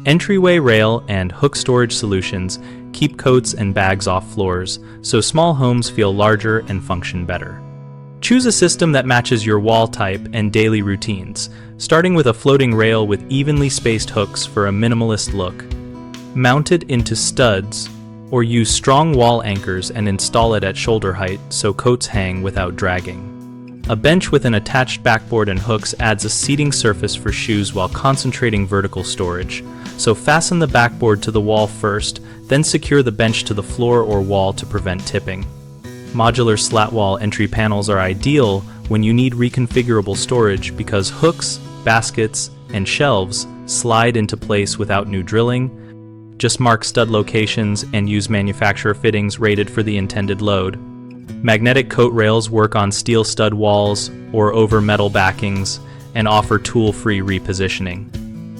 Entryway rail and hook storage solutions keep coats and bags off floors, so small homes feel larger and function better. Choose a system that matches your wall type and daily routines, starting with a floating rail with evenly spaced hooks for a minimalist look. Mount it into studs, or use strong wall anchors and install it at shoulder height so coats hang without dragging. A bench with an attached backboard and hooks adds a seating surface for shoes while concentrating vertical storage, so fasten the backboard to the wall first, then secure the bench to the floor or wall to prevent tipping. Modular Slatwall entry panels are ideal when you need reconfigurable storage because hooks, baskets, and shelves slide into place without new drilling. Just mark stud locations and use manufacturer fittings rated for the intended load. Magnetic coat rails work on steel stud walls or over metal backings and offer tool-free repositioning.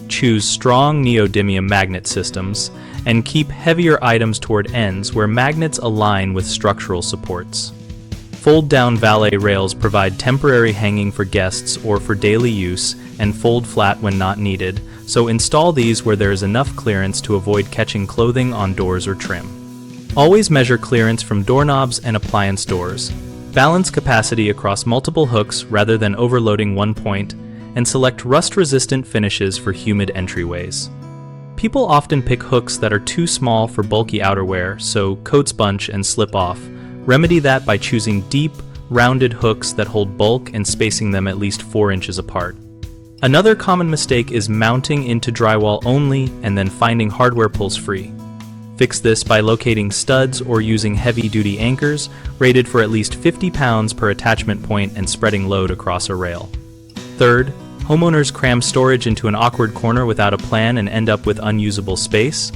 Choose strong neodymium magnet systems and keep heavier items toward ends where magnets align with structural supports. Fold-down valet rails provide temporary hanging for guests or for daily use and fold flat when not needed, so install these where there is enough clearance to avoid catching clothing on doors or trim. Always measure clearance from doorknobs and appliance doors. Balance capacity across multiple hooks rather than overloading one point, and select rust-resistant finishes for humid entryways. People often pick hooks that are too small for bulky outerwear, so coats bunch and slip off. Remedy that by choosing deep, rounded hooks that hold bulk and spacing them at least 4 inches apart. Another common mistake is mounting into drywall only and then finding hardware pulls free. Fix this by locating studs or using heavy-duty anchors rated for at least 50 pounds per attachment point and spreading load across a rail. Third, homeowners cram storage into an awkward corner without a plan and end up with unusable space.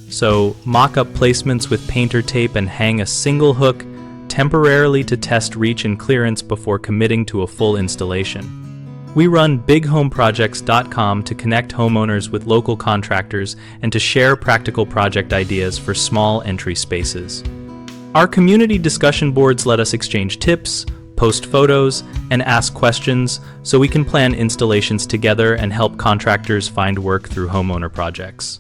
So, mock up placements with painter tape and hang a single hook temporarily to test reach and clearance before committing to a full installation. We run bighomeprojects.com to connect homeowners with local contractors and to share practical project ideas for small entry spaces. Our community discussion boards let us exchange tips, post photos, and ask questions so we can plan installations together and help contractors find work through homeowner projects.